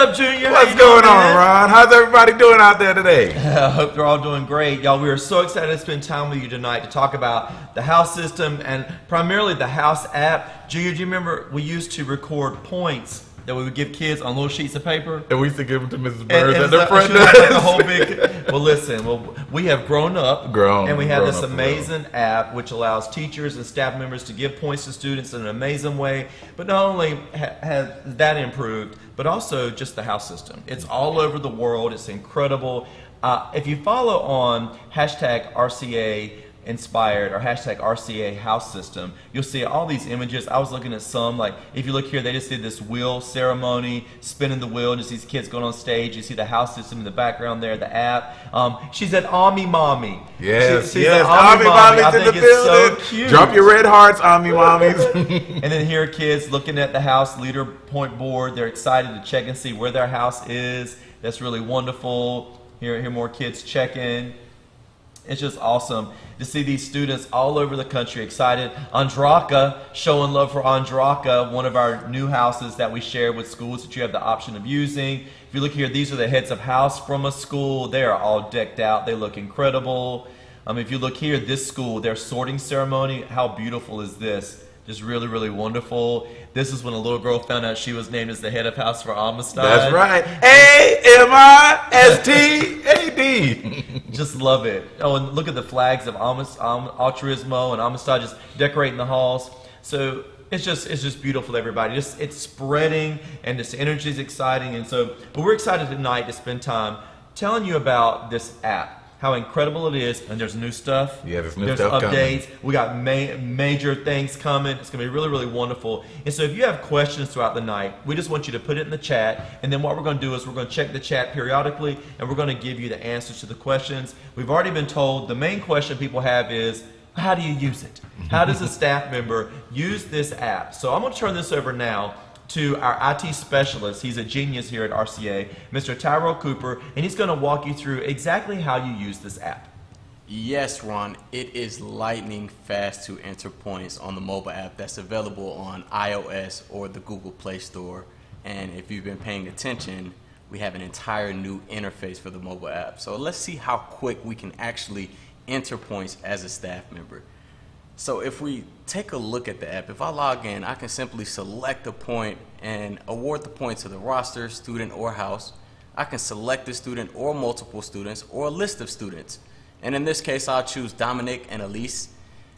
up, Junior? What's going on, Ron? How's everybody doing out there today? I hope they're all doing great. Y'all, we are so excited to spend time with you tonight to talk about the house system and primarily the house app. Junior, do you remember we used to record points that we would give kids on little sheets of paper? And we used to give them to Mrs. Burns at the She front was like the desk. whole big. Well, listen. Well, we have grown up, and we have grown this up for amazing app which allows teachers and staff members to give points to students in an amazing way. But not only has that improved, but also just the house system. It's all over the world. It's incredible. If you follow on hashtag RCA Inspired or hashtag RCA House System, you'll see all these images. I was looking at some, like if you look here, they just did this wheel ceremony, spinning the wheel, just these kids going on stage. You see the house system in the background there, the app. She's at Ami Mommy. Yes, she's yes, at Ami Mommy. I Mommy's in think the it's so building. cute. Drop your red hearts, Ami Mommies. And then here are kids looking at the house leader point board. They're excited to check and see where their house is. That's really wonderful. Here more kids checking. It's just awesome to see these students all over the country excited. Andraka, showing love for Andraka, one of our new houses that we share with schools that you have the option of using. If you look here, these are the heads of house from a school. They are all decked out. They look incredible. If you look here, this school, their sorting ceremony, how beautiful is this? Just really, really wonderful. This is when a little girl found out she was named as the head of house for Amistad. That's right. AMISTAD. Just love it. Oh, and look at the flags of Altruismo and Amistad just decorating the halls. So it's just beautiful, everybody. It's spreading, and this energy is exciting. And so, but we're excited tonight to spend time telling you about this app. How incredible it is, and there's new stuff. Yeah, there's new There's stuff updates. coming. We got major things coming. It's going to be really, really wonderful. And so if you have questions throughout the night, we just want you to put it in the chat. And then what we're going to do is we're going to check the chat periodically, and we're going to give you the answers to the questions. We've already been told the main question people have is, how do you use it? How does a staff member use this app? So I'm going to turn this over now to our IT specialist. He's a genius here at RCA, Mr. Tyrel Cooper, and he's going to walk you through exactly how you use this app. Yes, Ron, it is lightning fast to enter points on the mobile app that's available on iOS or the Google Play Store. And if you've been paying attention, we have an entire new interface for the mobile app. So let's see how quick we can actually enter points as a staff member. So if we take a look at the app, if I log in, I can simply select a point and award the point to the roster, student, or house. I can select a student or multiple students or a list of students. And in this case, I'll choose Dominic and Elise.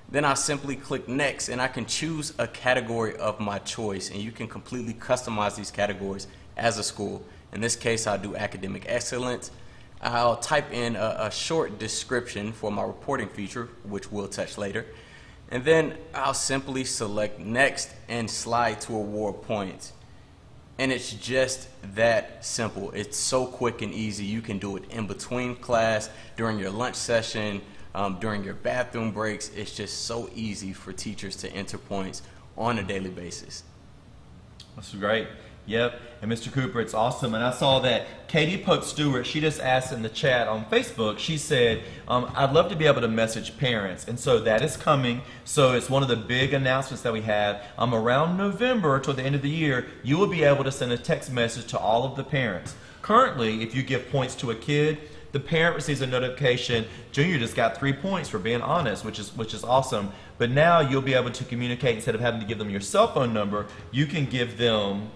Then I'll simply click next, and I can choose a category of my choice, and you can completely customize these categories as a school. In this case, I'll do academic excellence. I'll type in a short description for my reporting feature, which we'll touch later. And then I'll simply select next and slide to award points. And it's just that simple. It's so quick and easy. You can do it in between class, during your lunch session, during your bathroom breaks. It's just so easy for teachers to enter points on a daily basis. That's great. Yep. And Mr. Cooper, it's awesome. And I saw that Katie Pope Stewart, she just asked in the chat on Facebook, she said, I'd love to be able to message parents. And so that is coming. So it's one of the big announcements that we have. Around November toward the end of the year, you will be able to send a text message to all of the parents. Currently, if you give points to a kid, the parent receives a notification, Junior just got 3 points for being honest, which is awesome. But now you'll be able to communicate. Instead of having to give them your cell phone number, you can give them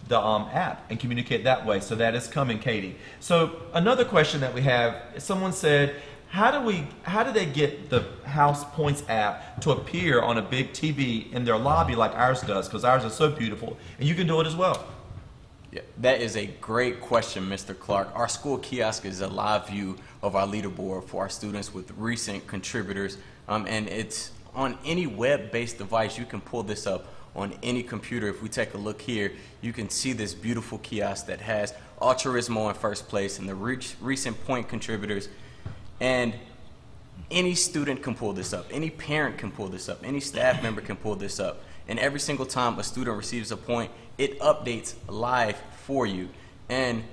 the app and communicate that way. So that is coming, Katie. So another question that we have, someone said, how do they get the House Points app to appear on a big TV in their lobby like ours does? Because ours is so beautiful, and you can do it as well. Yeah, that is a great question, Mr. Clark. Our school kiosk is a live view of our leaderboard for our students with recent contributors, and it's on any web-based device. You can pull this up on any computer. If we take a look here, you can see this beautiful kiosk that has Altruismo in first place and the recent point contributors. And any student can pull this up, any parent can pull this up, any staff member can pull this up. And every single time a student receives a point, it updates live for you. And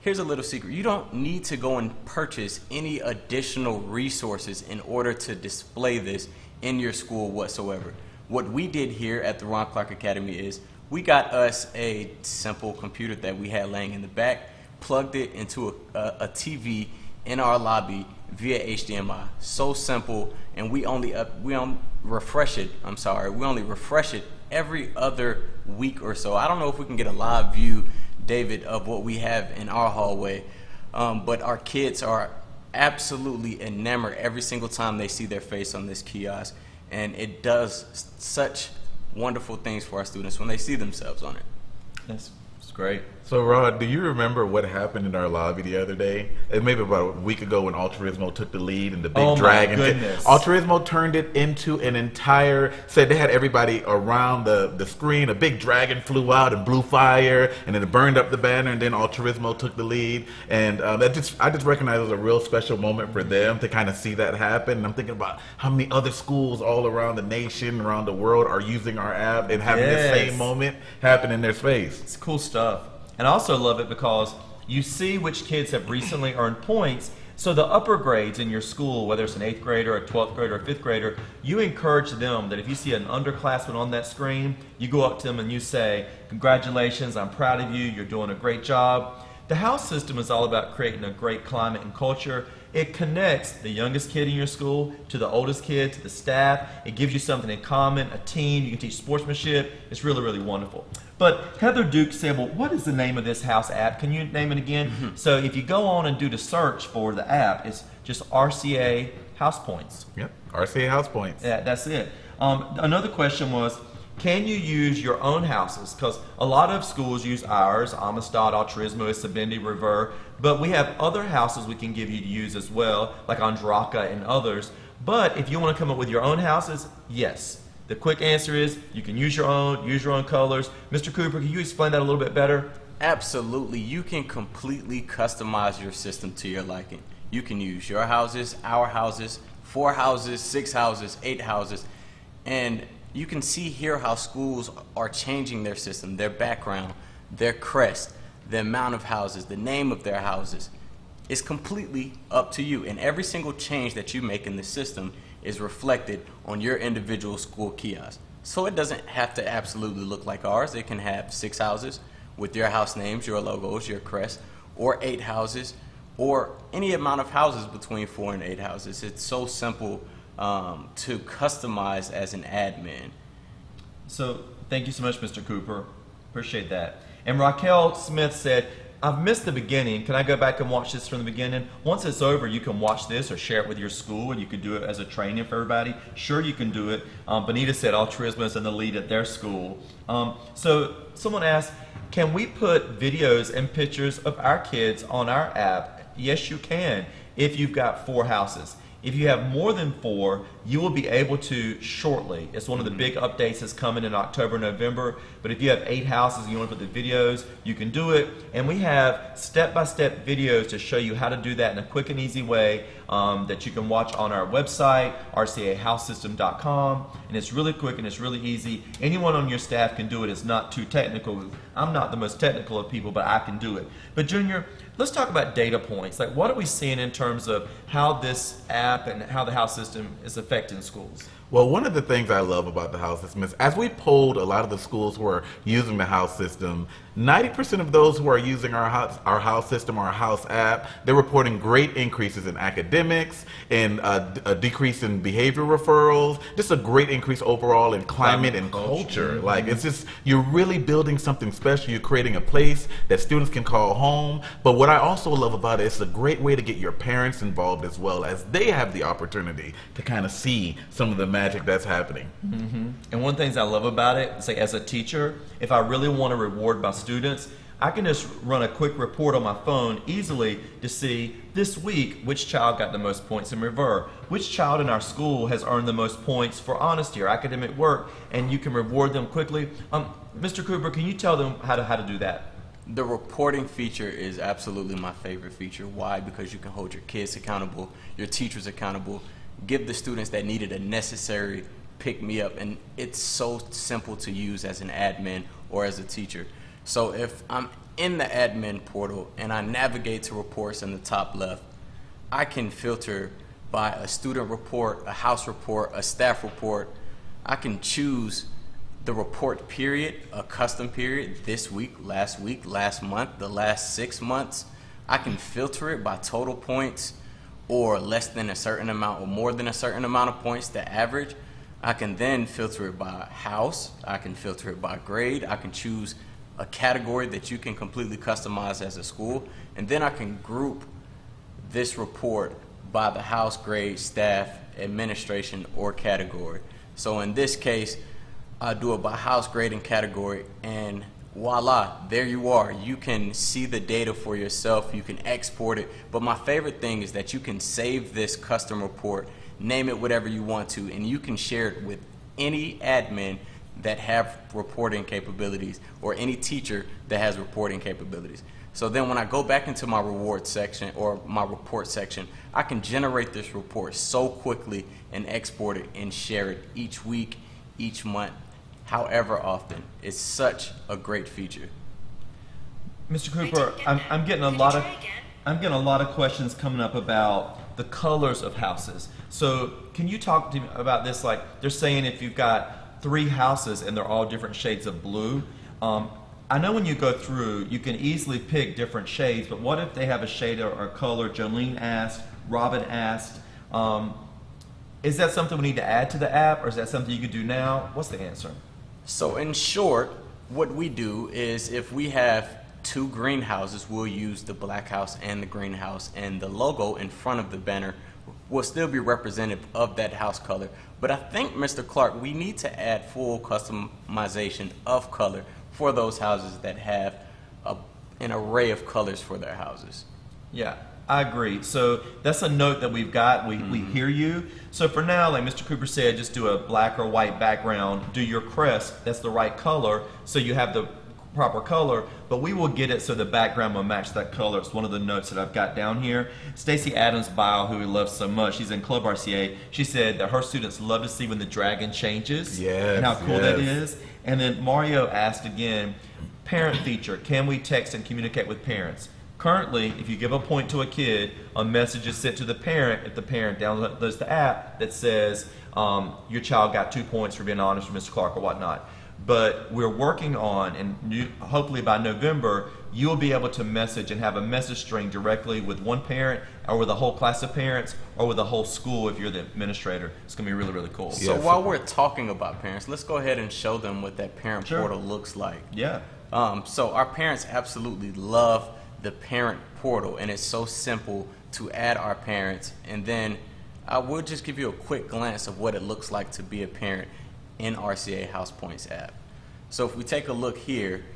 here's a little secret. You don't need to go and purchase any additional resources in order to display this in your school whatsoever. What we did here at the Ron Clark Academy is We got us a simple computer that we had laying in the back, plugged it into a TV in our lobby via HDMI. So simple, and we only refresh it. We only refresh it every other week or so. I don't know if we can get a live view, David, of what we have in our hallway, but our kids are absolutely enamored every single time they see their face on this kiosk, and it does such wonderful things for our students when they see themselves on it. That's great. So, Rod, do you remember what happened in our lobby the other day? It maybe about a week ago when Altruismo took the lead and the big dragon. My goodness. Altruismo turned it into an entire, said they had everybody around the screen. A big dragon flew out and blew fire, and then it burned up the banner, and then Altruismo took the lead. And I just recognize it was a real special moment for them to kind of see that happen. And I'm thinking about how many other schools all around the nation, around the world are using our app and having the same moment happen in their space. It's cool stuff. And I also love it because you see which kids have recently earned points. So the upper grades in your school, whether it's an 8th grader, a 12th grader, or a 5th grader, you encourage them that if you see an underclassman on that screen, you go up to them and you say, "Congratulations, I'm proud of you, you're doing a great job." The house system is all about creating a great climate and culture. It connects the youngest kid in your school to the oldest kid, to the staff. It gives you something in common, a team. You can teach sportsmanship. It's really, really wonderful. But Heather Duke said, well, what is the name of this house app? Can you name it again? Mm-hmm. So if you go on and do the search for the app, it's just RCA House Points. Yep, RCA House Points. Yeah, that's it. Another question was, can you use your own houses? Because a lot of schools use ours, Amistad, Altruismo, Sabindi, Revere, but we have other houses we can give you to use as well, like Andraka and others. But if you want to come up with your own houses, yes. The quick answer is you can use your own colors. Mr. Cooper, can you explain that a little bit better? Absolutely. You can completely customize your system to your liking. You can use your houses, our houses, 4 houses, 6 houses, 8 houses, and you can see here how schools are changing their system, their background, their crest, the amount of houses, the name of their houses. It's completely up to you, and every single change that you make in the system is reflected on your individual school kiosk. So it doesn't have to absolutely look like ours. It can have 6 houses with your house names, your logos, your crest, or 8 houses, or any amount of houses between 4 and 8 houses. It's so simple to customize as an admin. So thank you so much, Mr. Cooper. Appreciate that. And Raquel Smith said, I've missed the beginning. Can I go back and watch this from the beginning? Once it's over, you can watch this or share it with your school, and you can do it as a training for everybody. Sure, you can do it. Benita said Altruismo is in the lead at their school. So someone asked, can we put videos and pictures of our kids on our app? Yes, you can, if you've got 4 houses. If you have more than 4, you will be able to shortly. It's one of the big updates that's coming in October, November. But if you have 8 houses and you want to put the videos, you can do it. And we have step-by-step videos to show you how to do that in a quick and easy way that you can watch on our website, rcahousesystem.com. And it's really quick and it's really easy. Anyone on your staff can do it. It's not too technical. I'm not the most technical of people, but I can do it. But Junior, let's talk about data points. Like, what are we seeing in terms of how this app and how the house system is affecting schools? Well, one of the things I love about the house system is as we polled a lot of the schools who are using the house system, 90% of those who are using our house system, our house app, they're reporting great increases in academics, and a decrease in behavior referrals, just a great increase overall in climate and culture. Mm-hmm. Like, it's just, you're really building something special. You're creating a place that students can call home. But what I also love about it, it's a great way to get your parents involved as well, as they have the opportunity to kind of see some of the magic that's happening. Mm-hmm. And one of the things I love about it is, like, as a teacher, if I really want to reward my students, I can just run a quick report on my phone easily to see this week which child got the most points in Revere, which child in our school has earned the most points for honesty or academic work, and you can reward them quickly. Mr. Cooper, can you tell them how to do that? The reporting feature is absolutely my favorite feature. Why? Because you can hold your kids accountable, your teachers accountable, give the students that needed a necessary pick-me-up, and it's so simple to use as an admin or as a teacher. So if I'm in the admin portal and I navigate to reports in the top left, I can filter by a student report, a house report, a staff report. I can choose the report period, a custom period, this week, last month, the last 6 months. I can filter it by total points or less than a certain amount or more than a certain amount of points, the average. I can then filter it by house. I can filter it by grade. I can choose a category that you can completely customize as a school. And then I can group this report by the house, grade, staff, administration, or category. So in this case, I do it by house, grade, and category, and voila, there you are. You can see the data for yourself. You can export it. But my favorite thing is that you can save this custom report, name it whatever you want to, and you can share it with any admin that have reporting capabilities or any teacher that has reporting capabilities. So then when I go back into my reward section or my report section, I can generate this report so quickly and export it and share it each week, each month, however often. It's such a great feature. Mr. Cooper, I'm getting a lot of questions coming up about the colors of houses. So can you talk to me about this? Like they're saying if you've got 3 houses and they're all different shades of blue. I know when you go through, you can easily pick different shades, but what if they have a shade or color? Jolene asked, Robin asked. Is that something we need to add to the app, or is that something you could do now? What's the answer? So in short, what we do is if we have 2 greenhouses, we'll use the black house and the greenhouse, and the logo in front of the banner will still be representative of that house color. But I think, Mr. Clark, we need to add full customization of color for those houses that have an array of colors for their houses. Yeah, I agree. So that's a note that we've got. We hear you. So for now, like Mr. Cooper said, just do a black or white background. Do your crest. That's the right color. So you have the proper color, but we will get it so the background will match that color. It's one of the notes that I've got down here. Stacey Adams Bile, who we love so much, she's in Club RCA. She said that her students love to see when the dragon changes and how cool that is. And then Mario asked again, parent feature, can we text and communicate with parents? Currently, if you give a point to a kid, a message is sent to the parent if the parent downloads the app that says your child got 2 points for being honest with Mr. Clark or whatnot. But we're working on, and hopefully by November, you'll be able to message and have a message string directly with one parent or with a whole class of parents or with a whole school if you're the administrator. It's going to be really, really cool. So while we're talking about parents, let's go ahead and show them what that parent portal looks like. Yeah. So our parents absolutely love the parent portal, and it's so simple to add our parents. And then I will just give you a quick glance of what it looks like to be a parent in RCA House Points app. So if we take a look here,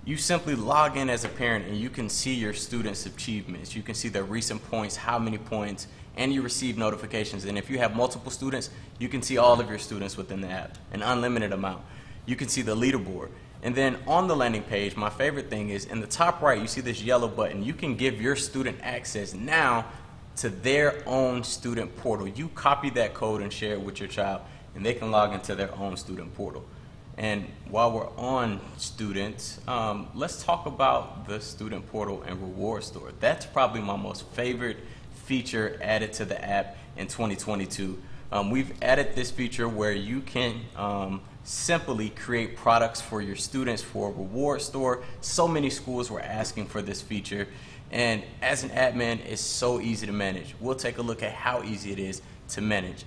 you simply log in as a parent and you can see your students' achievements. You can see their recent points, how many points, and you receive notifications. And if you have multiple students, you can see all of your students within the app, an unlimited amount. You can see the leaderboard. And then on the landing page, my favorite thing is in the top right, you see this yellow button. You can give your student access now to their own student portal. You copy that code and share it with your child, and they can log into their own student portal. And while we're on students, let's talk about the student portal and reward store. That's probably my most favorite feature added to the app in 2022. We've added this feature where you can simply create products for your students for a reward store. So many schools were asking for this feature, and as an admin, it's so easy to manage. We'll take a look at how easy it is to manage.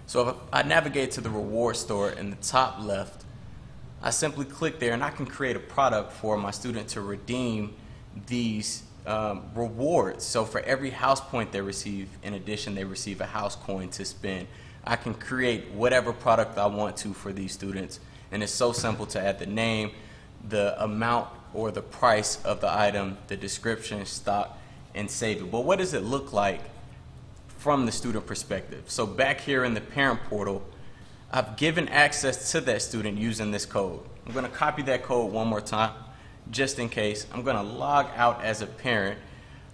So if I navigate to the reward store in the top left, I simply click there and I can create a product for my student to redeem these rewards. So for every house point they receive, in addition, they receive a house coin to spend. I can create whatever product I want to for these students. And it's so simple to add the name, the amount or the price of the item, the description, stock, and save it. But what does it look like from the student perspective? So back here in the parent portal, I've given access to that student using this code. I'm going to copy that code one more time, just in case. I'm going to log out as a parent,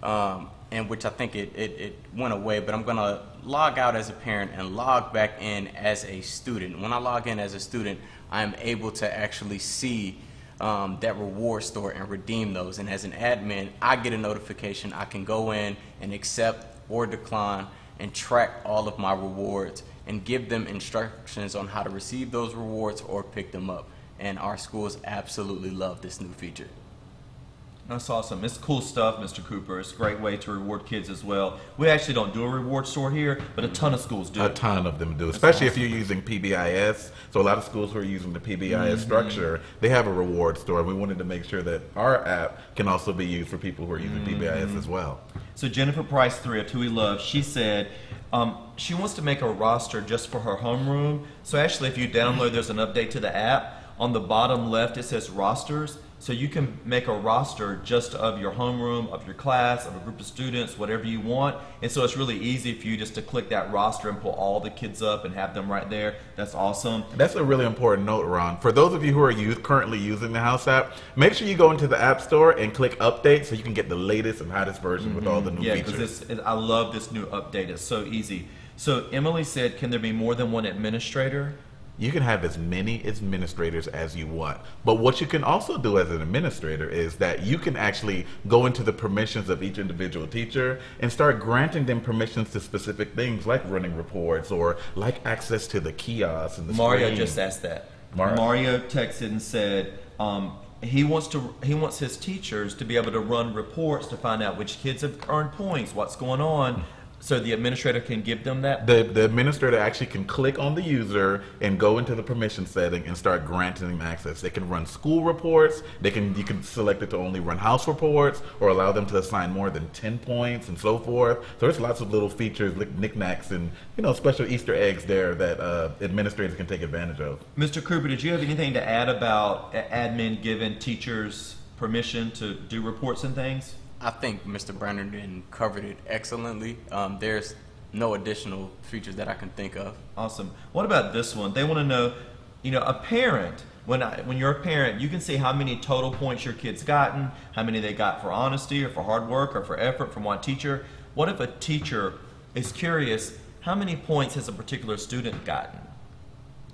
and which I think it went away, but I'm going to log out as a parent and log back in as a student. When I log in as a student, I'm able to actually see that reward store and redeem those. And as an admin, I get a notification. I can go in and accept or decline and track all of my rewards and give them instructions on how to receive those rewards or pick them up. and our schools absolutely love this new feature. That's awesome. It's cool stuff, Mr. Cooper. It's a great way to reward kids as well. We actually don't do a reward store here, but a ton of schools do. A ton of them do, especially if you're using PBIS. So a lot of schools who are using the PBIS structure, they have a reward store. We wanted to make sure that our app can also be used for people who are using PBIS as well. So Jennifer Price Thrift, who we love, she said she wants to make a roster just for her homeroom. So actually, if you download, there's an update to the app. On the bottom left, it says rosters. So you can make a roster just of your homeroom, of your class, of a group of students, whatever you want. And so it's really easy for you just to click that roster and pull all the kids up and have them right there. That's awesome. That's a really important note, Ron. For those of you who are currently using the House app, make sure you go into the App Store and click Update so you can get the latest and hottest version with all the new features. Yeah, because I love this new update. It's so easy. So Emily said, can there be more than one administrator? You can have as many administrators as you want. But what you can also do as an administrator is that you can actually go into the permissions of each individual teacher and start granting them permissions to specific things like running reports or like access to the kiosk and the Mario screen. just asked that. Mario texted and said he wants his teachers to be able to run reports to find out which kids have earned points, what's going on. So the administrator can give them that? The administrator actually can click on the user and go into the permission setting and start granting them access. They can run school reports. You can select it to only run house reports or allow them to assign more than 10 points and so forth. So there's lots of little features, like knickknacks and special Easter eggs there that administrators can take advantage of. Mr. Cooper, did you have anything to add about admin giving teachers permission to do reports and things? I think Mr. Bernadin covered it excellently. There's no additional features that I can think of. Awesome. What about this one? They want to know, a parent, when you're a parent, you can see how many total points your kid's gotten, how many they got for honesty or for hard work or for effort from one teacher. What if a teacher is curious, how many points has a particular student gotten?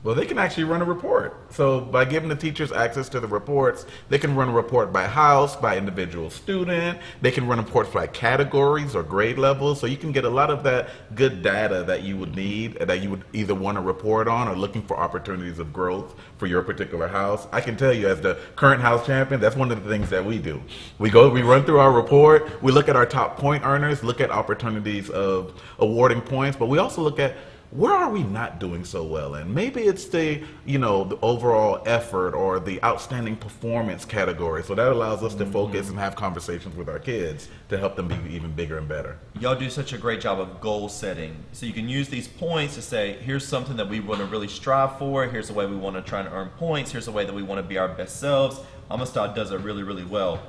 Well, they can actually run a report. So by giving the teachers access to the reports, they can run a report by house, by individual student. They can run reports by categories or grade levels. So you can get a lot of that good data that you would need, that you would either want to report on or looking for opportunities of growth for your particular house. I can tell you, as the current house champion, that's one of the things that we do. We run through our report, we look at our top point earners, look at opportunities of awarding points, but we also look at where are we not doing so well in? Maybe it's the overall effort or the outstanding performance category. So that allows us to focus and have conversations with our kids to help them be even bigger and better. Y'all do such a great job of goal setting. So you can use these points to say, here's something that we want to really strive for. Here's the way we want to try and earn points. Here's the way that we want to be our best selves. Amistad does it really, really well.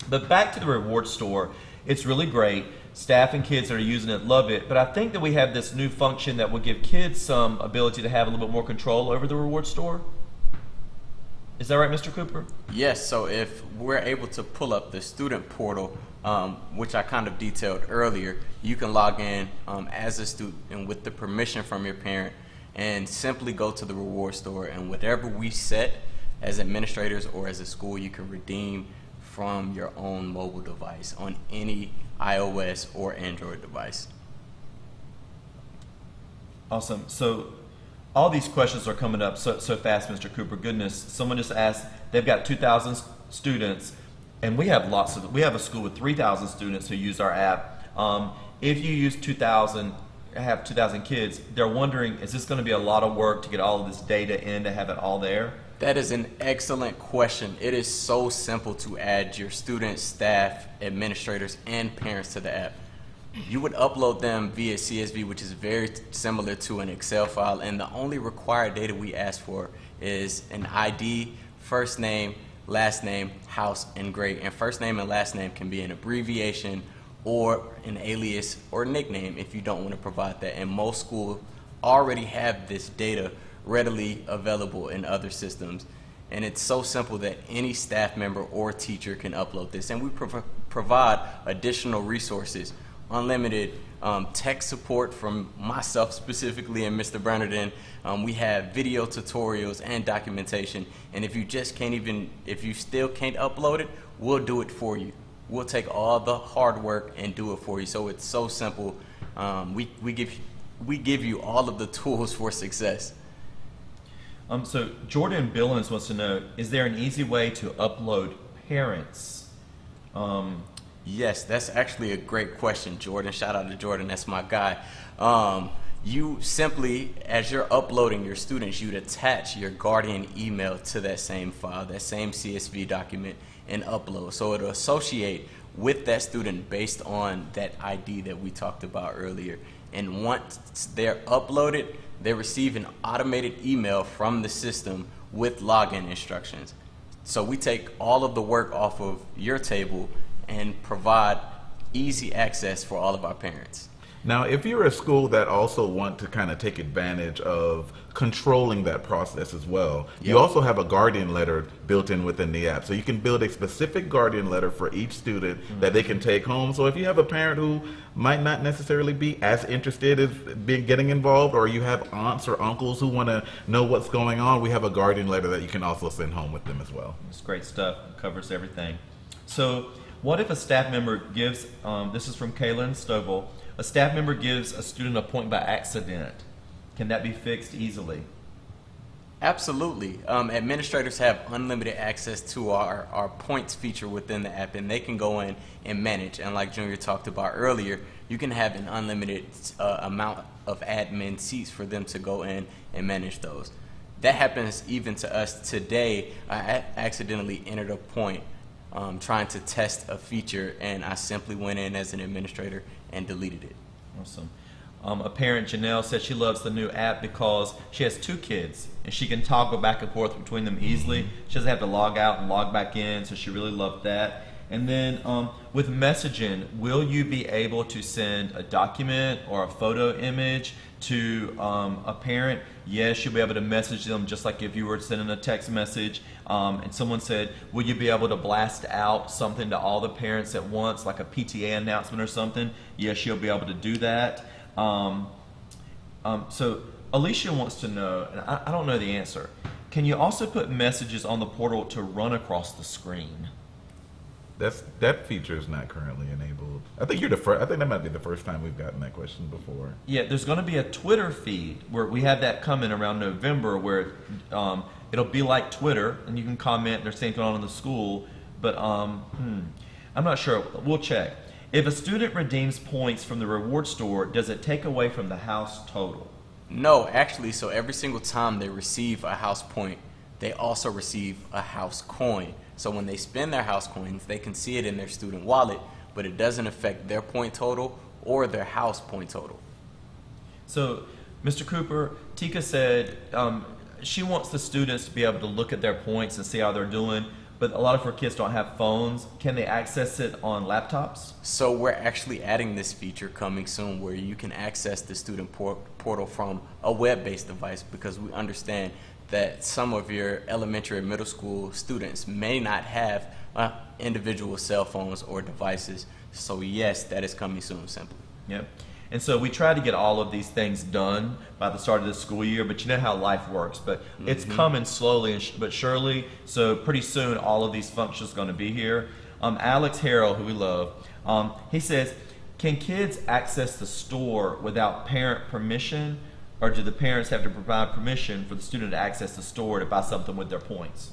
But back to the reward store, it's really great. Staff and kids that are using it love it, but I think that we have this new function that will give kids some ability to have a little bit more control over the reward store. Is that right, Mr. Cooper? Yes, so if we're able to pull up the student portal, which I kind of detailed earlier, you can log in as a student and with the permission from your parent and simply go to the reward store, and whatever we set as administrators or as a school, you can redeem from your own mobile device on any iOS or Android device. Awesome. So all these questions are coming up so fast, Mr. Cooper. Goodness, someone just asked, they've got 2,000 students, and we have a school with 3,000 students who use our app. If you use 2,000, have 2,000 kids, they're wondering, is this going to be a lot of work to get all of this data in to have it all there? That is an excellent question. It is so simple to add your students, staff, administrators, and parents to the app. You would upload them via CSV, which is very similar to an Excel file, and the only required data we ask for is an ID, first name, last name, house, and grade. And first name and last name can be an abbreviation or an alias or nickname if you don't want to provide that. And most schools already have this data readily available in other systems, and it's so simple that any staff member or teacher can upload this. And we provide additional resources, unlimited tech support from myself specifically and Mr. Bernadin. We have video tutorials and documentation, and if you still can't upload it, we'll do it for you. We'll take all the hard work and do it for you. So it's so simple. We give you all of the tools for success. So Jordan Billings wants to know, is there an easy way to upload parents? Yes, that's actually a great question, Jordan. Shout out to Jordan, that's my guy. You simply, as you're uploading your students, you'd attach your guardian email to that same file, that same CSV document, and upload. So it'll associate with that student based on that ID that we talked about earlier. And once they're uploaded, they receive an automated email from the system with login instructions. So we take all of the work off of your table and provide easy access for all of our parents. Now, if you're a school that also want to kind of take advantage of controlling that process as well, you also have a guardian letter built in within the app. So you can build a specific guardian letter for each student that they can take home. So if you have a parent who might not necessarily be as interested as getting involved, or you have aunts or uncles who want to know what's going on, we have a guardian letter that you can also send home with them as well. It's great stuff. It covers everything. So what if a staff member gives, this is from Kaylin Stovall, a staff member gives a student a point by accident? Can that be fixed easily? Absolutely. Administrators have unlimited access to our points feature within the app, and they can go in and manage. And like Junior talked about earlier, you can have an unlimited amount of admin seats for them to go in and manage those. That happens even to us today. I accidentally entered a point trying to test a feature, and I simply went in as an administrator and deleted it. Awesome. A parent, Janelle, said she loves the new app because she has 2 kids and she can toggle back and forth between them easily. She doesn't have to log out and log back in, so she really loved that. And then with messaging, will you be able to send a document or a photo image to a parent? Yes, you'll be able to message them just like if you were sending a text message. And someone said, will you be able to blast out something to all the parents at once, like a PTA announcement or something? Yes, you'll be able to do that. So Alicia wants to know, and I don't know the answer, can you also put messages on the portal to run across the screen? That feature is not currently enabled. I think you're the first. I think that might be the first time we've gotten that question before. Yeah, there's going to be a Twitter feed where we have that coming around November, where it'll be like Twitter, and you can comment. There's things going on in the school, but I'm not sure. We'll check. If a student redeems points from the reward store, does it take away from the house total? No, actually, so every single time they receive a house point, they also receive a house coin. So when they spend their house coins, they can see it in their student wallet, but it doesn't affect their point total or their house point total. So, Mr. Cooper, Tika said she wants the students to be able to look at their points and see how they're doing, but a lot of her kids don't have phones. Can they access it on laptops? So we're actually adding this feature coming soon where you can access the student portal from a web-based device, because we understand that some of your elementary and middle school students may not have individual cell phones or devices. So yes, that is coming soon, simply. Yep. And so we try to get all of these things done by the start of the school year, but you know how life works. But it's coming slowly but surely. So pretty soon all of these functions are going to be here. Alex Harrell, who we love, he says, can kids access the store without parent permission? Or do the parents have to provide permission for the student to access the store to buy something with their points?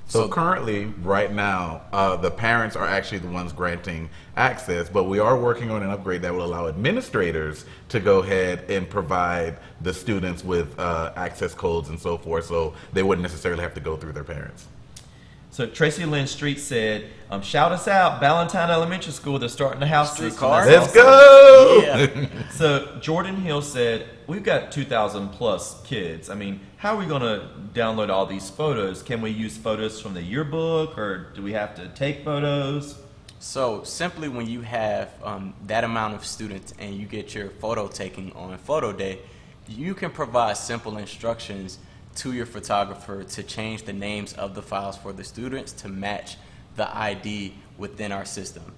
So currently, right now, the parents are actually the ones granting access, but we are working on an upgrade that will allow administrators to go ahead and provide the students with access codes and so forth, so they wouldn't necessarily have to go through their parents. So Tracy Lynn Street said, shout us out, Ballantyne Elementary School, they're starting the house Street system. card. That's Let's go! Yeah. So Jordan Hill said, we've got 2,000 plus kids. I mean, how are we going to download all these photos? Can we use photos from the yearbook, or do we have to take photos? So simply when you have that amount of students and you get your photo taking on photo day, you can provide simple instructions to your photographer to change the names of the files for the students to match the ID within our system.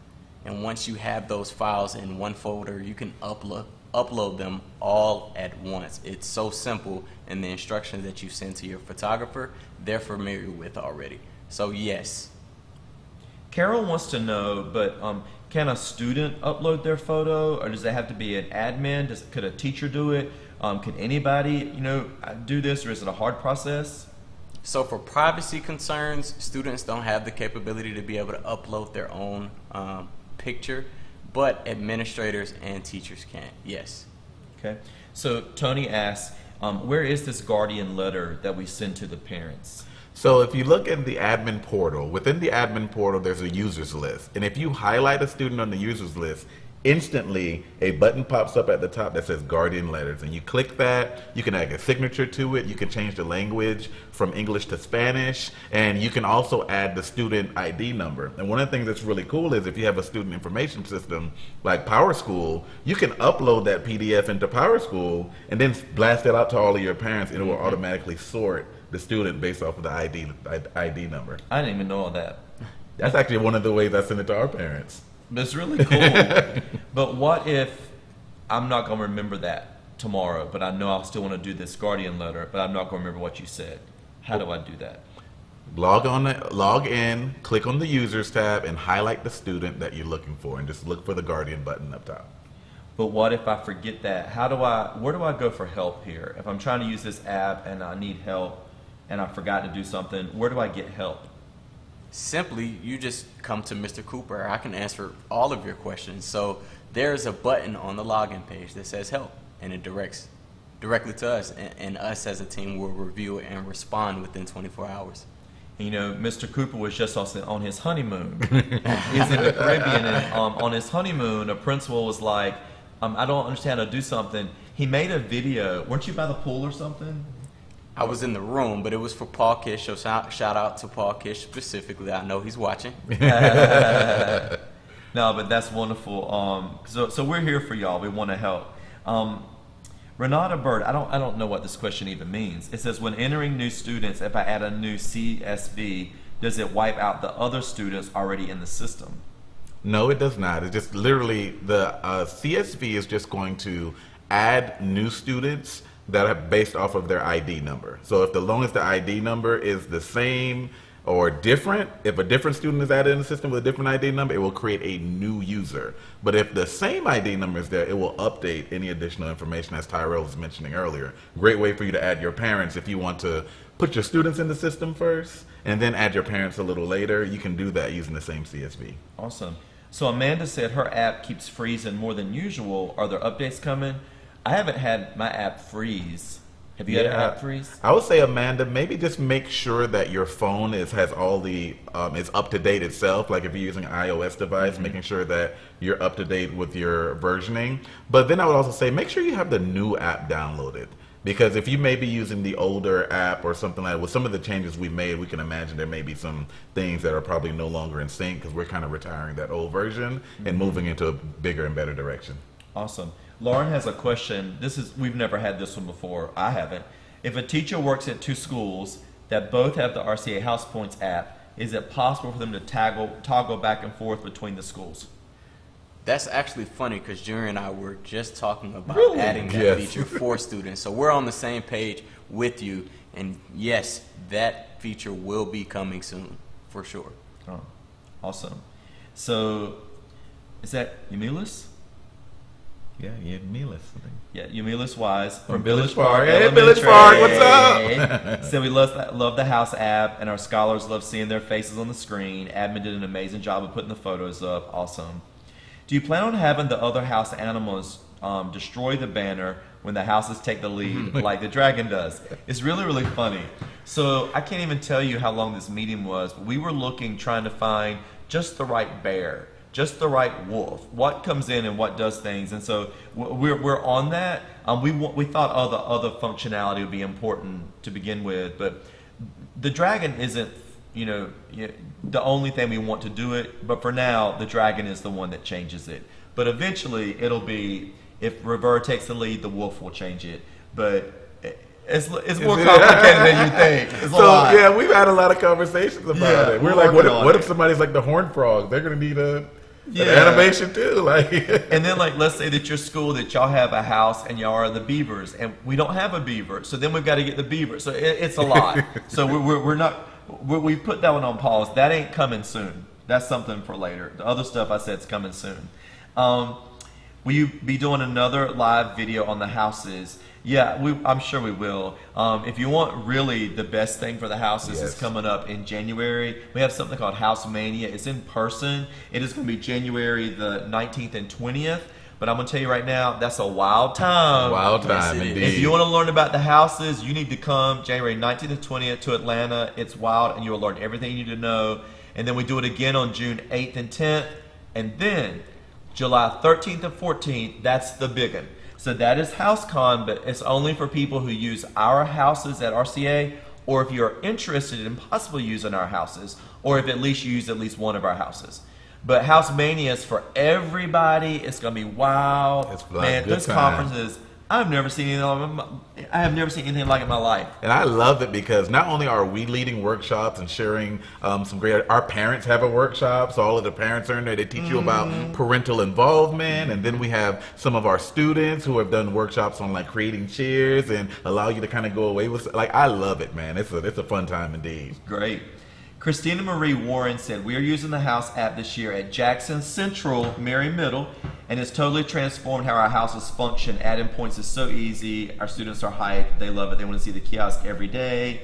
And once you have those files in one folder, you can upload them all at once. It's so simple, and the instructions that you send to your photographer, they're familiar with already. So yes. Carol wants to know, but can a student upload their photo, or does it have to be an admin? Could a teacher do it? Can anybody, do this, or is it a hard process? So for privacy concerns, students don't have the capability to be able to upload their own picture, but administrators and teachers can, yes. Okay. So Tony asks, where is this guardian letter that we send to the parents? So if you look at the admin portal, within the admin portal, there's a users list. And if you highlight a student on the users list, instantly a button pops up at the top that says guardian letters, and you click that. You can add a signature to it. You can change the language from English to Spanish, and you can also add the student ID number. And one of the things that's really cool is if you have a student information system like PowerSchool, you can upload that PDF into PowerSchool and then blast it out to all of your parents, and it will automatically sort the student based off of the ID number. I didn't even know all that. That's actually one of the ways I send it to our parents. But it's really cool. But what if I'm not going to remember that tomorrow, but I know I still want to do this guardian letter, but I'm not going to remember what you said? How do I do that? Log in, click on the users tab, and highlight the student that you're looking for, and just look for the guardian button up top. But what if I forget that? Where do I go for help here? If I'm trying to use this app and I need help and I forgot to do something, where do I get help? Simply, you just come to Mr. Cooper. I can answer all of your questions. So there's a button on the login page that says help, and it directs directly to us, and us as a team will review it and respond within 24 hours. Mr. Cooper was just on his honeymoon. He's in the Caribbean, and on his honeymoon, a principal was like, I don't understand how to do something. He made a video. Weren't you by the pool or something? I was in the room, but it was for Paul Kish, so shout out to Paul Kish specifically. I know he's watching. No, but that's wonderful. So we're here for y'all. We want to help. Renata Bird, I don't know what this question even means. It says, when entering new students, if I add a new CSV, does it wipe out the other students already in the system? No, it does not. It's just literally the CSV is just going to add new students that are based off of their ID number. So if the long as the ID number is the same or different, if a different student is added in the system with a different ID number, it will create a new user. But if the same ID number is there, it will update any additional information, as Tyrel was mentioning earlier. Great way for you to add your parents if you want to put your students in the system first and then add your parents a little later. You can do that using the same CSV. Awesome. So Amanda said her app keeps freezing more than usual. Are there updates coming? I haven't had my app freeze. Have you had an app freeze? I would say, Amanda, maybe just make sure that your phone has all the is up to date itself. Like if you're using an iOS device, making sure that you're up to date with your versioning. But then I would also say make sure you have the new app downloaded, because if you may be using the older app or something like that, with some of the changes we made, we can imagine there may be some things that are probably no longer in sync because we're kind of retiring that old version and moving into a bigger and better direction. Awesome. Lauren has a question. We've never had this one before. I haven't. If a teacher works at two schools that both have the RCA House Points app, is it possible for them to toggle back and forth between the schools? That's actually funny because Junior and I were just talking about Really? adding that feature for students. So we're on the same page with you. And yes, that feature will be coming soon, for sure. Oh, awesome. So, is that Yamilis? Yeah, Milas. Yeah, Yamilis Wise From Village Park. Hey, Village Park, what's up? So we love the House app, and our scholars love seeing their faces on the screen. Admin did an amazing job of putting the photos up. Awesome. Do you plan on having the other house animals destroy the banner when the houses take the lead, like the dragon does? It's really, really funny. So I can't even tell you how long this meeting was, but we were trying to find just the right bear, just the right wolf, what comes in and what does things. And so we're on that. We thought other functionality would be important to begin with, but the dragon isn't the only thing we want to do it. But for now, the dragon is the one that changes it. But eventually, it'll be, if Rivera takes the lead, the wolf will change it. But it's more complicated than you think. It's a lot. Yeah, we've had a lot of conversations about it. We're like, what if somebody's like the horned frog? They're gonna need an animation too. And then let's say that your school, that y'all have a house and y'all are the beavers, and we don't have a beaver, so then we've got to get the beaver. So it's a lot. So we put that one on pause. That ain't coming soon. that's something for later. The other stuff I said is coming soon. Will you be doing another live video on the houses? Yeah, I'm sure we will. If you want really the best thing for the houses, is coming up in January. We have something called House Mania. It's in person. It is going to be January the 19th and 20th. But I'm going to tell you right now, that's a wild time. Wild time, Yes, it indeed. If you want to learn about the houses, you need to come January 19th and 20th to Atlanta. It's wild, and you'll learn everything you need to know. And then we do it again on June 8th and 10th. And then July 13th and 14th, that's the big one. So that is HouseCon, but it's only for people who use our houses at RCA, or if you're interested in possibly using our houses, or if at least you use at least one of our houses. But House Mania is for everybody. It's gonna be wild. It's like man. good This time. conference is. I have never seen anything like it in my life. And I love it because not only are we leading workshops and sharing some great, our parents have a workshop, so all of the parents are in there. They teach you about parental involvement, and then we have some of our students who have done workshops on like creating cheers and allow you to kind of go away with. Like, I love it, man. It's a fun time indeed. Great. Christina Marie Warren said, we are using the House app this year at Jackson Central Mary Middle, and it's totally transformed how our houses function. Adding points is so easy. Our students are hyped. They love it. They want to see the kiosk every day.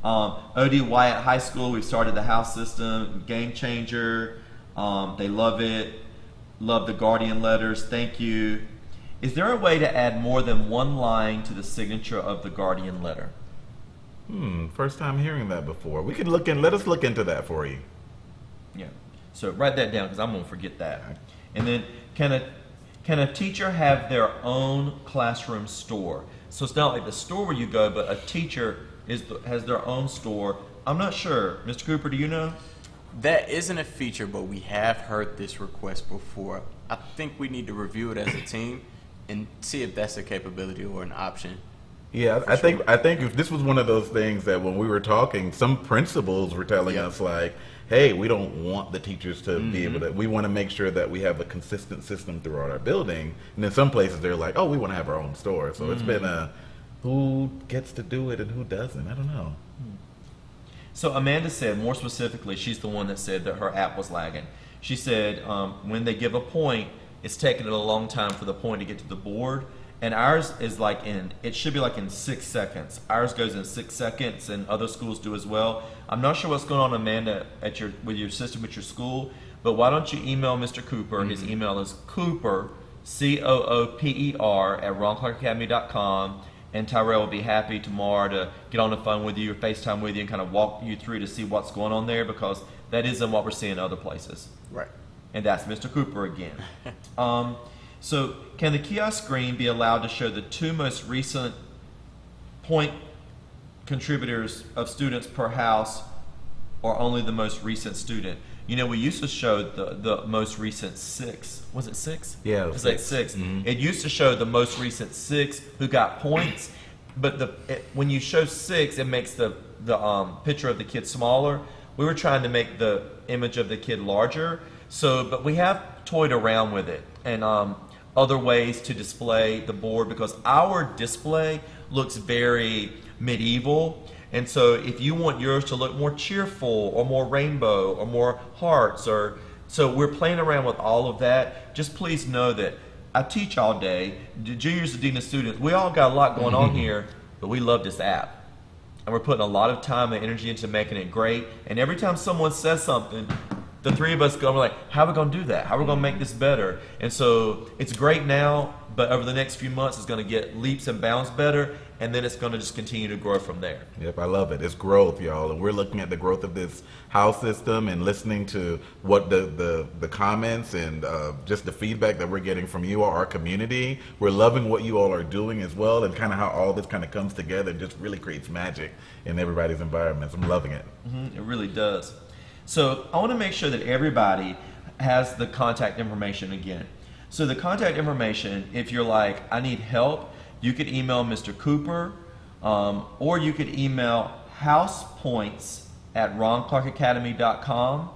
O.D. Wyatt High School, we've started the house system. Game changer. They love it. Love the Guardian letters. Thank you. Is there a way to add more than one line to the signature of the Guardian letter? First time hearing that before. We can let us look into that for you. Yeah. So write that down because I'm going to forget that. And then can a teacher have their own classroom store? So it's not like the store where you go, but a teacher has their own store. I'm not sure. Mr. Cooper, do you know? That isn't a feature, but we have heard this request before. I think we need to review it as a team and see if that's a capability or an option. Yeah, I think if this was one of those things that when we were talking, some principals were telling us like, hey, we don't want the teachers to be able to, we want to make sure that we have a consistent system throughout our building. And in some places they're like, oh, we want to have our own store. So it's been who gets to do it and who doesn't. I don't know. So Amanda said, more specifically, she's the one that said that her app was lagging. She said when they give a point, it's taking it a long time for the point to get to the board. And ours is it should be like in 6 seconds. Ours goes in 6 seconds, and other schools do as well. I'm not sure what's going on, Amanda, with your system at your school, but why don't you email Mr. Cooper? His email is Cooper, Cooper, at ronclarkacademy.com, and Tyrel will be happy tomorrow to get on the phone with you or FaceTime with you and kind of walk you through to see what's going on there, because that isn't what we're seeing in other places. Right. And that's Mr. Cooper again. So can the kiosk screen be allowed to show the two most recent point contributors of students per house, or only the most recent student? You know, we used to show the most recent 6. Was it 6? Yeah, it was like 6. It used to show the most recent 6 who got points, but when you show 6, it makes the picture of the kid smaller. We were trying to make the image of the kid larger, but we have toyed around with it and other ways to display the board, because our display looks very medieval. And so if you want yours to look more cheerful or more rainbow or more hearts, so we're playing around with all of that. Just please know that I teach all day, the juniors, the dean of students, we all got a lot going on here, but we love this app. And we're putting a lot of time and energy into making it great. And every time someone says something, the three of us go, we're like, how are we going to do that? How are we going to make this better? And so it's great now, but over the next few months, it's going to get leaps and bounds better, and then it's going to just continue to grow from there. Yep, I love it. It's growth, y'all. And we're looking at the growth of this house system and listening to what the comments and just the feedback that we're getting from you, our community. We're loving what you all are doing as well, and kind of how all this kind of comes together and just really creates magic in everybody's environments. I'm loving it. It really does. So I want to make sure that everybody has the contact information again. So the contact information, if you're like, I need help, you could email Mr. Cooper, or you could email housepoints at ronclarkacademy.com.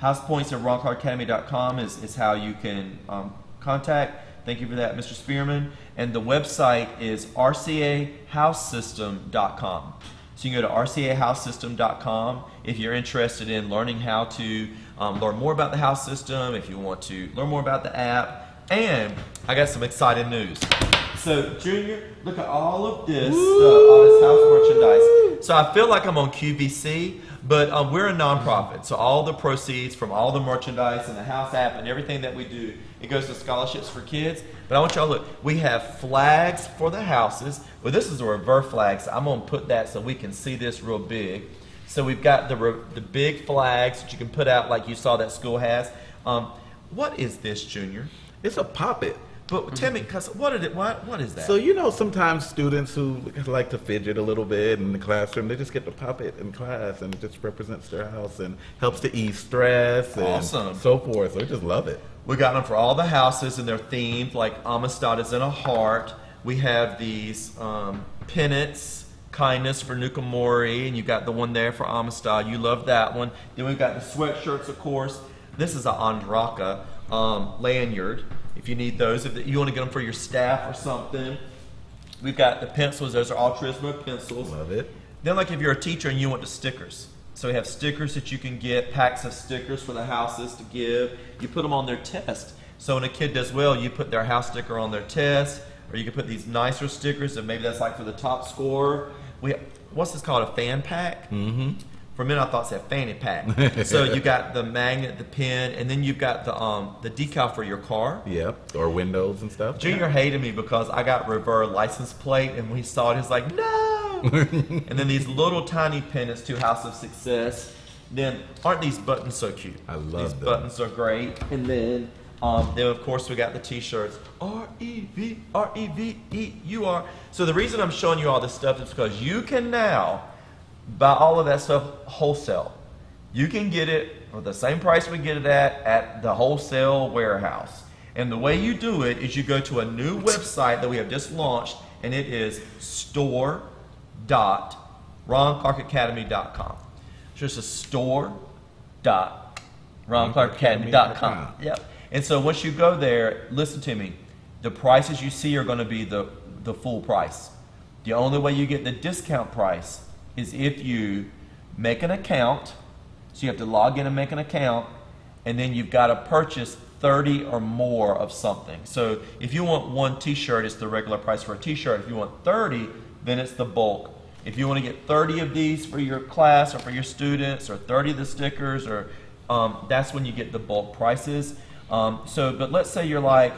Housepoints at ronclarkacademy.com is how you can contact. Thank you for that, Mr. Spearman. And the website is rcahousesystem.com. So you can go to rcahousesystem.com if you're interested in learning how to learn more about the house system, if you want to learn more about the app. And I got some exciting news. So Junior, look at all of this stuff, all this house merchandise. So I feel like I'm on QVC, but we're a nonprofit. So all the proceeds from all the merchandise and the house app and everything that we do, it goes to scholarships for kids. But I want y'all to look. We have flags for the houses. Well, this is a reverse flag, so I'm going to put that so we can see this real big. So we've got the big flags that you can put out like you saw that school has. What is this, Junior? It's a poppet. But tell me, cause what is that? So sometimes students who like to fidget a little bit in the classroom, they just get to pop it in class, and it just represents their house and helps to ease stress and so forth. So I just love it. We got them for all the houses, and they're themed. Like Amistad is in a heart. We have these pennants, kindness for Nukamori, and you got the one there for Amistad. You love that one. Then we've got the sweatshirts, of course. This is an Andraka lanyard. If you need those, if you want to get them for your staff or something. We've got the pencils. Those are Altruismo pencils. Love it. Then, like if you're a teacher and you want the stickers. So we have stickers that you can get, packs of stickers for the houses to give. You put them on their test. So when a kid does well, you put their house sticker on their test, or you can put these nicer stickers, and maybe that's like for the top scorer. What's this called, a fan pack? Mm-hmm. For a minute, I thought it said fanny pack. So you got the magnet, the pen, and then you've got the decal for your car. Yep, or windows and stuff. Junior hated me because I got reverse license plate, and when he saw it, he was like, no! And then these little tiny pennants to House of Success. Then, aren't these buttons so cute? I love these them. Buttons are great. And then of course, we got the t-shirts. REVEEUR. So the reason I'm showing you all this stuff is because you can now buy all of that stuff wholesale. You can get it for the same price we get it at the wholesale warehouse. And the way you do it is you go to a new website that we have just launched, and it is store.ronclarkacademy.com. So it's a store.ronclarkacademy.com. Yep. And so once you go there, listen to me. The prices you see are going to be the full price. The only way you get the discount price is if you make an account. So you have to log in and make an account, and then you've got to purchase 30 or more of something. So if you want one t-shirt, it's the regular price for a t-shirt. If you want 30, then it's the bulk. If you want to get 30 of these for your class or for your students, or 30 of the stickers, or that's when you get the bulk prices. But let's say you're like,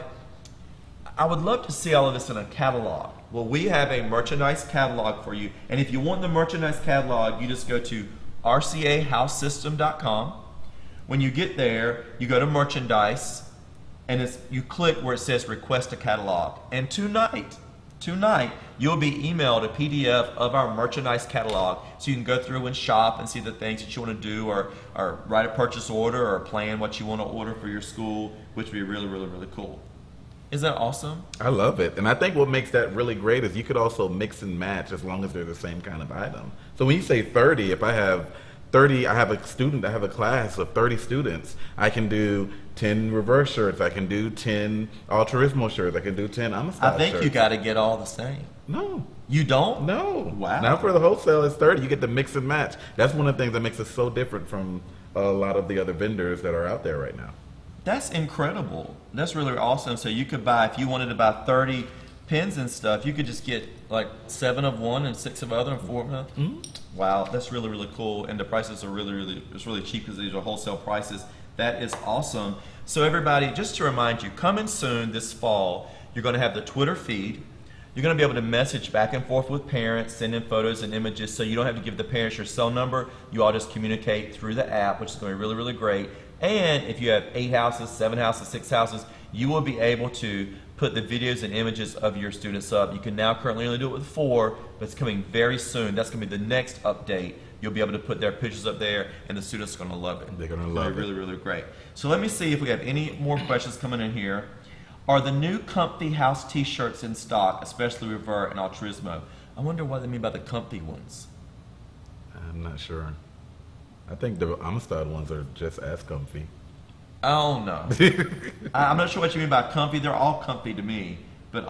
I would love to see all of this in a catalog. Well, we have a merchandise catalog for you. And if you want the merchandise catalog, you just go to RCAHouseSystem.com. When you get there, you go to merchandise, and you click where it says request a catalog. And tonight, you'll be emailed a PDF of our merchandise catalog, so you can go through and shop and see the things that you want to do, or write a purchase order, or plan what you want to order for your school, which would be really, really, really cool. Isn't that awesome? I love it. And I think what makes that really great is you could also mix and match as long as they're the same kind of item. So when you say 30, if I have 30, I have a class of 30 students, I can do 10 reverse shirts, I can do 10 Altruismo shirts, I can do 10 Amistad shirts. I think you got to get all the same. No. You don't? No. Wow. Now for the wholesale, it's 30. You get to mix and match. That's one of the things that makes us so different from a lot of the other vendors that are out there right now. That's incredible. That's really awesome. So you could buy, if you wanted to buy 30 pens and stuff, you could just get like 7 of one and 6 of other and 4 of them. Mm-hmm. Wow, that's really, really cool. And the prices are it's really cheap because these are wholesale prices. That is awesome. So everybody, just to remind you, coming soon this fall, you're going to have the Twitter feed. You're going to be able to message back and forth with parents, send in photos and images, so you don't have to give the parents your cell number. You all just communicate through the app, which is going to be really, really great. And if you have 8 houses, 7 houses, 6 houses, you will be able to put the videos and images of your students up. You can now currently only do it with 4, but it's coming very soon. That's going to be the next update. You'll be able to put their pictures up there, and the students are going to love it. They're going to love it. Really, really great. So let me see if we have any more questions coming in here. Are the new comfy house t-shirts in stock, especially Revert and Altruismo? I wonder what they mean by the comfy ones. I'm not sure. I think the Amistad ones are just as comfy. Oh no. I'm not sure what you mean by comfy. They're all comfy to me. But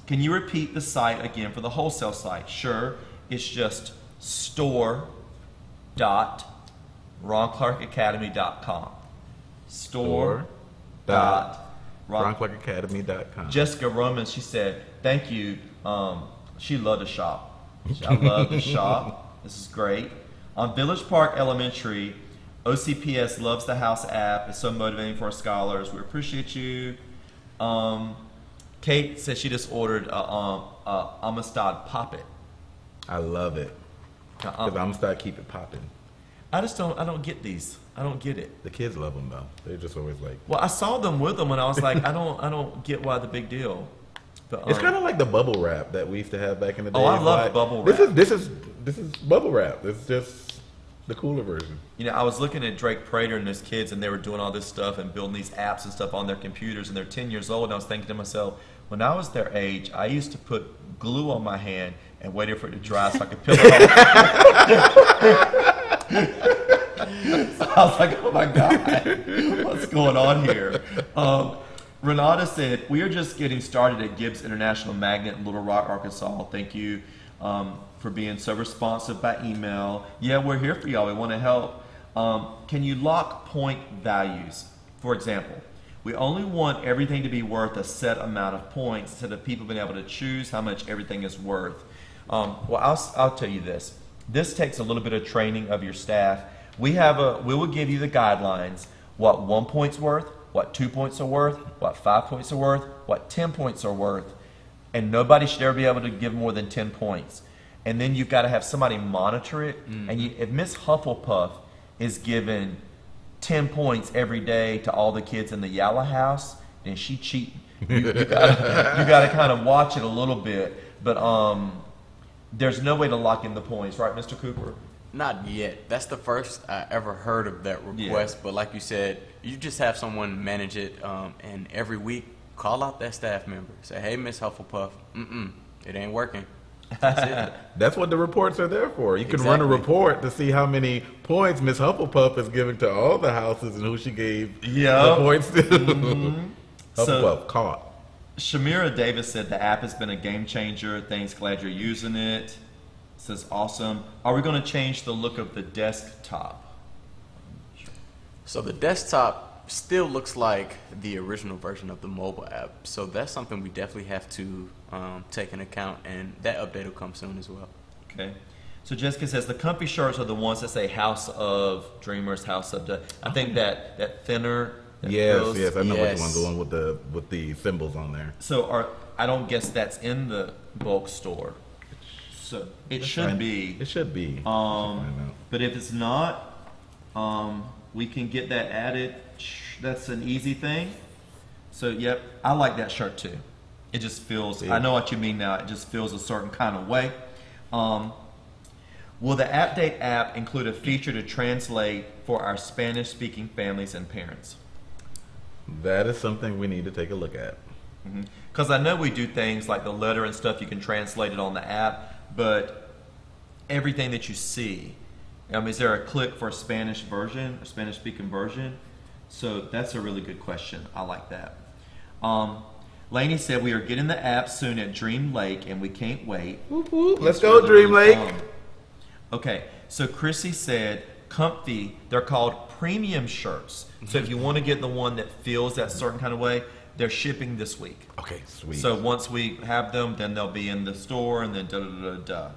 can you repeat the site again for the wholesale site? Sure. It's just store.ronclarkacademy.com. Store.ronclarkacademy.com. Jessica Roman, she said, thank you. She loved to shop. I love to shop. This is great. On Village Park Elementary, OCPS loves the house app. It's so motivating for our scholars. We appreciate you. Kate said she just ordered Amistad Poppet. I love it. Because I'm gonna keep it popping. I don't get these. I don't get it. The kids love them though. They're just always like. Well, I saw them with them and I was like, I don't get why the big deal. But, it's kind of like the bubble wrap that we used to have back in the day. Oh, I love bubble wrap. This is bubble wrap. It's just the cooler version. You know, I was looking at Drake Prater and his kids, and they were doing all this stuff and building these apps and stuff on their computers, and they're 10 years old. And I was thinking to myself, when I was their age, I used to put glue on my hand and waited for it to dry so I could peel it off. So I was like, oh my God, what's going on here? Renata said, we are just getting started at Gibbs International Magnet in Little Rock, Arkansas. Thank you for being so responsive by email. Yeah, we're here for y'all. We want to help. Can you lock point values? For example, we only want everything to be worth a set amount of points instead of people being able to choose how much everything is worth. Well, I'll tell you this. This takes a little bit of training of your staff. We will give you the guidelines, what 1 point's worth, what 2 points are worth, what 5 points are worth, what 10 points are worth, and nobody should ever be able to give more than 10 points. And then you've got to have somebody monitor it. Mm-hmm. And if Miss Hufflepuff is given 10 points every day to all the kids in the Yalla house, then she cheating. You got to kind of watch it a little bit. But there's no way to lock in the points, right, Mr. Cooper? Not yet. That's the first I ever heard of that request. Yeah. But like you said, you just have someone manage it, and every week call out that staff member. Say, hey, Miss Hufflepuff, it ain't working. That's it. That's what the reports are there for. You can run a report to see how many points Miss Hufflepuff is giving to all the houses and who she gave the points to. Mm-hmm. Hufflepuff caught. Shamira Davis said the app has been a game changer. Thanks, glad you're using it. Says awesome. Are we going to change the look of the desktop? So the desktop still looks like the original version of the mobile app. So that's something we definitely have to take into account, and that update will come soon as well. Okay. So Jessica says the comfy shirts are the ones that say House of Dreamers, House of I think that thinner. Yes, I know which one, the one with the symbols on there. So I don't guess that's in the bulk store. So it should be. It should be. But if it's not, we can get that added. That's an easy thing. So yep, I like that shirt too. It just feels. I know what you mean now. It just feels a certain kind of way. Will the Update app include a feature to translate for our Spanish-speaking families and parents? That is something we need to take a look at. Because I know we do things like the letter and stuff. You can translate it on the app. But everything that you see, is there a click for a Spanish version, a Spanish-speaking version? So that's a really good question. I like that. Lainey said we are getting the app soon at Dream Lake, and we can't wait. Whoop, whoop. Let's go, Dream Lake. Okay, so Chrissy said comfy. They're called premium shirts. So if you want to get the one that feels that certain kind of way, they're shipping this week. Okay, sweet. So once we have them, then they'll be in the store, and then da-da-da-da.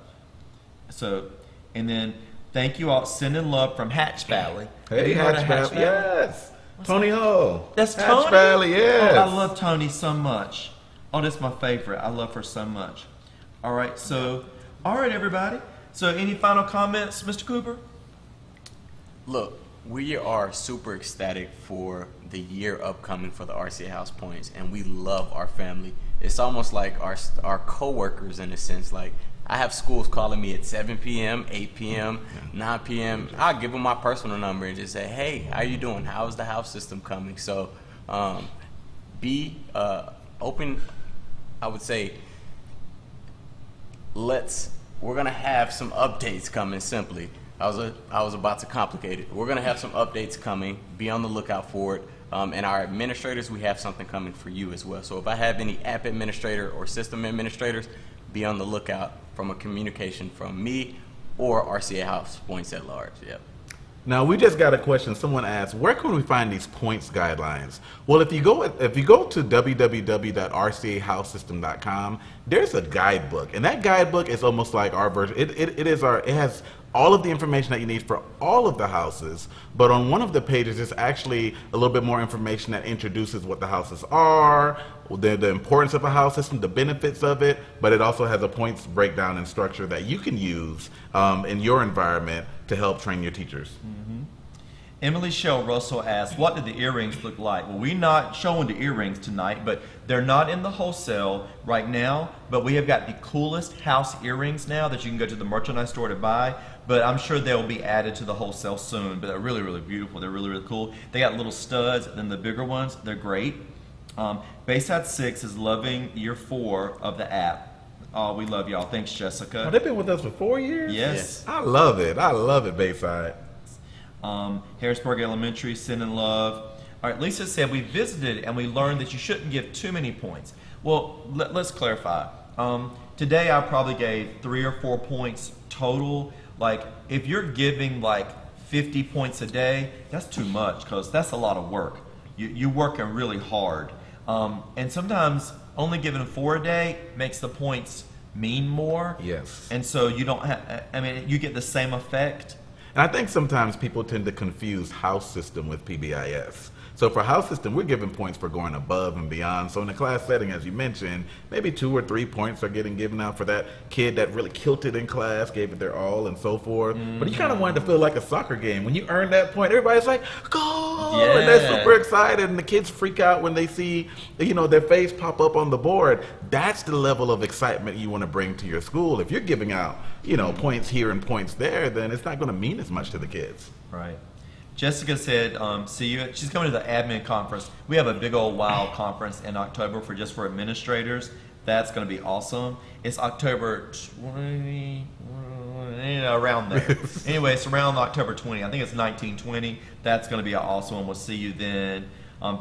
So, and then thank you all. Sending love from Hatch Valley. Hey, Hatch Valley. Yes. Tony Ho. That's Hatch Tony? Valley, yes. Oh, I love Tony so much. Oh, that's my favorite. I love her so much. All right, everybody. So any final comments, Mr. Cooper? Look, we are super ecstatic for the year upcoming for the RCA House Points, and we love our family. It's almost like our co-workers in a sense. Like, I have schools calling me at 7 p.m., 8 p.m., 9 p.m. I'll give them my personal number and just say, hey, how you doing? How's the house system coming? So be open. I would say we're going to have some updates coming simply. I was about to complicate it. We're going to have some updates coming. Be on the lookout for it. And our administrators, we have something coming for you as well. So if I have any app administrator or system administrators, be on the lookout from a communication from me or RCA House Points at large. Yep. Now we just got a question. Someone asked, "Where can we find these points guidelines?" Well, if you go to www.rcahousesystem.com, there's a guidebook, and that guidebook is almost like our version. It has all of the information that you need for all of the houses, but on one of the pages there's actually a little bit more information that introduces what the houses are, the importance of a house system, the benefits of it, but it also has a points breakdown and structure that you can use in your environment to help train your teachers. Mm-hmm. Emily Shell Russell asked, what did the earrings look like? Well, we're not showing the earrings tonight, but they're not in the wholesale right now, but we have got the coolest house earrings now that you can go to the merchandise store to buy, but I'm sure they'll be added to the wholesale soon, but they're really, really beautiful. They're really, really cool. They got little studs, and then the bigger ones, they're great. Bayside 6 is loving year 4 of the app. Oh, we love y'all. Thanks, Jessica. Oh, they've been with us for 4 years? Yes. I love it. I love it, Bayside. Harrisburg Elementary, Sin and Love. All right, Lisa said, we visited and we learned that you shouldn't give too many points. Well, let's clarify. Today I probably gave 3 or 4 points total. Like, if you're giving like 50 points a day, that's too much because that's a lot of work. You're working really hard. And sometimes only giving 4 a day makes the points mean more. Yes. And so you don't have, I mean, you get the same effect. And I think sometimes people tend to confuse house system with PBIS. So for house system, we're giving points for going above and beyond. So in the class setting, as you mentioned, maybe 2 or 3 points are getting given out for that kid that really killed it in class, gave it their all, and so forth. But you kind of want it to feel like a soccer game. When you earn that point, everybody's like, goal! Yeah. And they're super excited, and the kids freak out when they see, their face pop up on the board. That's the level of excitement you want to bring to your school. If you're giving out, points here and points there, then it's not going to mean as much to the kids. Right. Jessica said, see you. She's coming to the admin conference. We have a big old WOW conference in October for administrators. That's going to be awesome. It's October 20, around there. Anyway, it's around October 20. I think it's 1920. That's going to be awesome, and we'll see you then.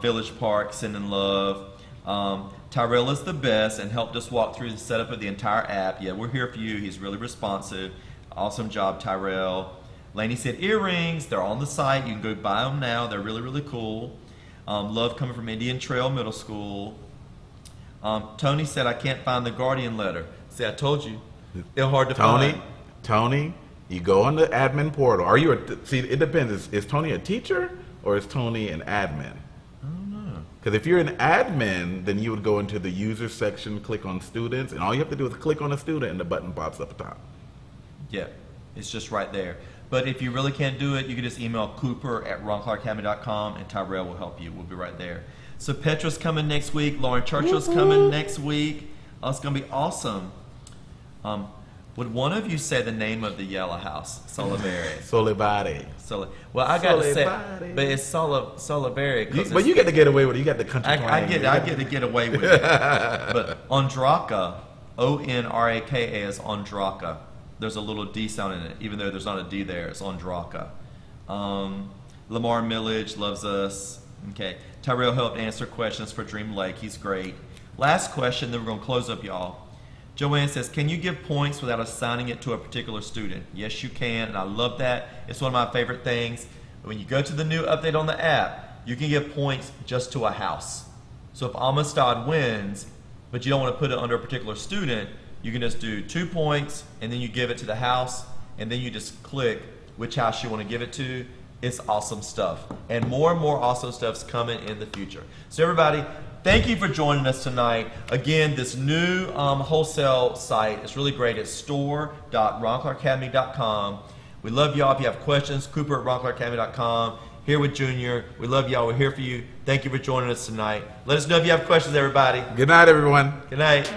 Village Park, Send in Love. Tyrel is the best and helped us walk through the setup of the entire app. Yeah, we're here for you. He's really responsive. Awesome job, Tyrel. Lainey said earrings. They're on the site. You can go buy them now. They're really, really cool. Love coming from Indian Trail Middle School. Tony said, I can't find the Guardian letter. See, I told you. They're hard to find. Tony, you go on the admin portal. See, it depends. Is Tony a teacher or is Tony an admin? I don't know. Because if you're an admin, then you would go into the user section, click on students, and all you have to do is click on a student and the button pops up top. Yeah, it's just right there. But if you really can't do it, you can just email cooper@ronclarkacademy.com and Tyrel will help you. We'll be right there. So Petra's coming next week. Lauren Churchill's coming next week. Oh, it's going to be awesome. Would one of you say the name of the yellow house? Soliveri. Soliveri. Well, I got to say, but it's Soliveri. But you get to get away with it. You got the country twang. I get to get away with it. But Ondraka, O-N-R-A-K-A is Ondraka. There's a little D sound in it, even though there's not a D there. It's Ondraka. Lamar Millage loves us. Okay. Tyrel helped answer questions for Dream Lake. He's great. Last question, then we're going to close up, y'all. Joanne says, can you give points without assigning it to a particular student? Yes, you can, and I love that. It's one of my favorite things. When you go to the new update on the app, you can give points just to a house. So if Amistad wins, but you don't want to put it under a particular student, you can just do 2 points, and then you give it to the house, and then you just click which house you want to give it to. It's awesome stuff. And more awesome stuff's coming in the future. So everybody, thank you for joining us tonight. Again, this new wholesale site is really great. It's store.ronclarkacademy.com. We love y'all. If you have questions, Cooper@ronclarkacademy.com. Here with Junior. We love y'all. We're here for you. Thank you for joining us tonight. Let us know if you have questions, everybody. Good night, everyone. Good night.